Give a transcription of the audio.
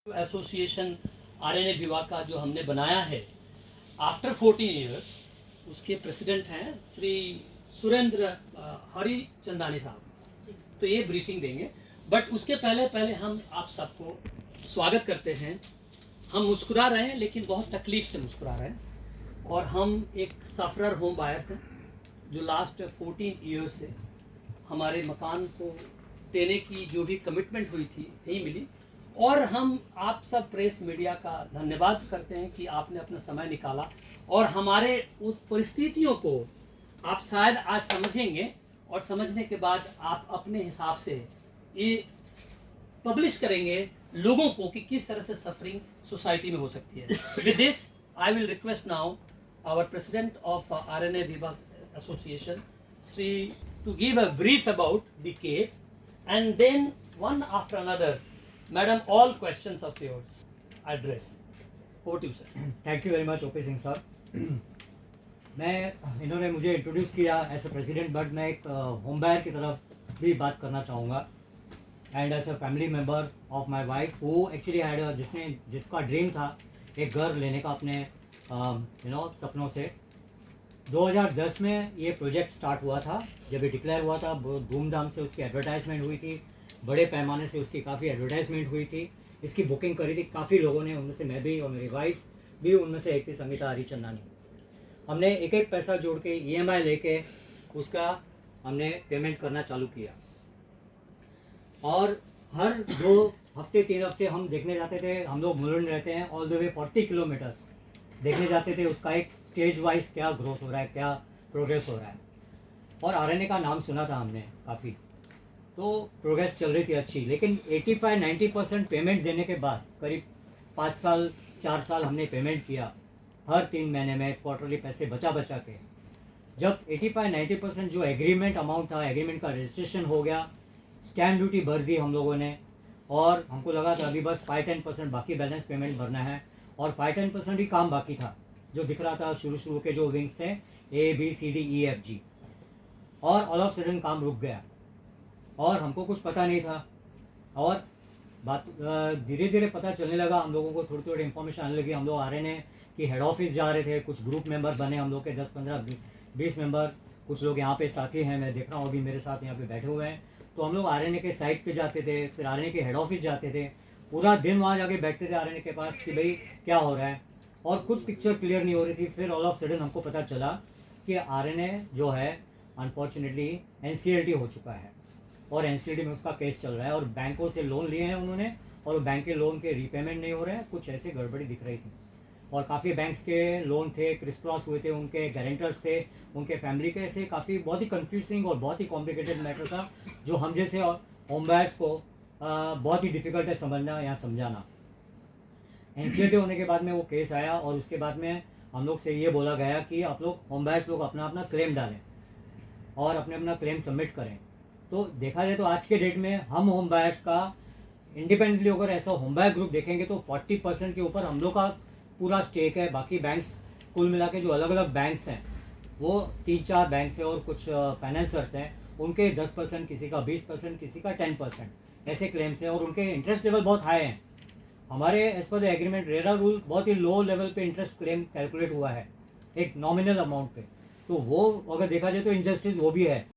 Association RNA विभाग का जो हमने बनाया है आफ्टर 14 ईयर्स, उसके प्रेसिडेंट हैं श्री सुरेंद्र हरिचंदानी साहब। तो ये ब्रीफिंग देंगे, बट उसके पहले हम आप सबको स्वागत करते हैं। हम मुस्कुरा रहे हैं लेकिन बहुत तकलीफ से मुस्कुरा रहे हैं, और हम एक सफरर होम बायर्स हैं जो लास्ट 14 ईयर्स से हमारे मकान को देने की जो भी कमिटमेंट हुई थी नहीं मिली। और हम आप सब प्रेस मीडिया का धन्यवाद करते हैं कि आपने अपना समय निकाला और हमारे उस परिस्थितियों को आप शायद आज समझेंगे, और समझने के बाद आप अपने हिसाब से ये पब्लिश करेंगे लोगों को कि किस तरह से सफरिंग सोसाइटी में हो सकती है। With this I will request now our president of RNA विभाग association Shri to give a brief about the case, and then one after another, madam, all questions of yours address. Over to you, sir. Thank you very much OP Singh sir. इन्होंने मुझे introduce किया as a president, but मैं एक home buyer की तरफ भी बात करना चाहूँगा, and as a family member of my wife वो एक्चुअली हैड, जिसका ड्रीम था एक घर लेने का अपने सपनों से। 2010 में ये प्रोजेक्ट स्टार्ट हुआ था। जब ये डिक्लेयर हुआ था बहुत धूमधाम से उसकी एडवर्टाइजमेंट हुई थी, बड़े पैमाने से उसकी काफ़ी एडवर्टाइजमेंट हुई थी, इसकी बुकिंग करी थी काफ़ी लोगों ने, उनमें से मैं भी और मेरी वाइफ भी उनमें से एक थी, संगीता हरिचंदानी। हमने एक एक पैसा जोड़ के EMI लेके उसका हमने पेमेंट करना चालू किया, और हर 2 हफ्ते 3 हफ्ते हम देखने जाते थे। हम लोग मुलुंड रहते हैं, ऑल द वे 40 किलोमीटर्स देखने जाते थे उसका एक स्टेज वाइज क्या ग्रोथ हो रहा है, क्या प्रोग्रेस हो रहा है। और आरएनए का नाम सुना था हमने काफ़ी, तो प्रोग्रेस चल रही थी अच्छी। लेकिन 85-90% पेमेंट देने के बाद करीब 4 साल हमने पेमेंट किया, हर 3 महीने में क्वार्टरली पैसे बचा के। जब 85-90% जो एग्रीमेंट अमाउंट था, एग्रीमेंट का रजिस्ट्रेशन हो गया, स्टैम्प ड्यूटी भर दी हम लोगों ने, और हमको लगा था अभी बस 5-10% बाकी बैलेंस पेमेंट भरना है, और 5-10% ही काम बाकी था जो दिख रहा था। शुरू के जो विंग्स थे ABCDEFG, और ऑल ऑफ सडन काम रुक गया और हमको कुछ पता नहीं था। और बात धीरे धीरे पता चलने लगा, हम लोगों को थोड़ी इन्फॉर्मेशन आने लगी। हम लोग आरएनए की हेड ऑफिस जा रहे थे, कुछ ग्रुप मेंबर बने हम लोग के 10-15-20 मेंबर, कुछ लोग यहाँ पे साथी हैं, मैं देख रहा हूँ अभी मेरे साथ यहाँ पे बैठे हुए हैं। तो हम लोग आरएनए के साइट पे जाते थे, फिर आरएनए के हेड ऑफिस जाते थे, पूरा दिन वहाँ जाके बैठते थे आरएनए के पास कि भाई क्या हो रहा है, और कुछ पिक्चर क्लियर नहीं हो रही थी। फिर ऑल ऑफ सडन हमको पता चला कि आरएनए जो है अनफॉर्चुनेटली NCLT हो चुका है, और NCLT में उसका केस चल रहा है, और बैंकों से लोन लिए हैं उन्होंने, और बैंक के लोन के रीपेमेंट नहीं हो रहे हैं, कुछ ऐसे गड़बड़ी दिख रही थी। और काफ़ी बैंक्स के लोन थे, क्रिस क्रॉस हुए थे, उनके गारंटर्स थे, उनके फैमिली के, ऐसे काफ़ी बहुत ही कन्फ्यूजिंग और बहुत ही कॉम्प्लिकेटेड मैटर था, जो हम जैसे होम बायर्स को बहुत ही डिफ़िकल्ट है समझना या समझाना। NCLT होने के बाद में वो केस आया, और उसके बाद में हम लोग से ये बोला गया कि आप लोग होम बायर्स लोग अपना क्लेम डालें और अपना क्लेम सबमिट करें। तो देखा जाए तो आज के डेट में हम होम बायर्स का इंडिपेंडेंटली अगर ऐसा होम बायर ग्रुप देखेंगे तो 40% के ऊपर हम लोग का पूरा स्टेक है। बाकी बैंक्स कुल मिला के जो अलग अलग बैंक्स हैं वो 3-4 बैंक्स हैं, और कुछ फाइनेंसर्स हैं, उनके 10%, किसी का 20%, किसी का 10% ऐसे क्लेम्स हैं, और उनके इंटरेस्ट लेवल बहुत हाई हैं। हमारे as per the agreement RERA rule बहुत ही लो लेवल पे इंटरेस्ट क्लेम कैलकुलेट हुआ है, एक नॉमिनल अमाउंट पे। तो वो अगर देखा जाए तो इनजस्टिस वो भी है।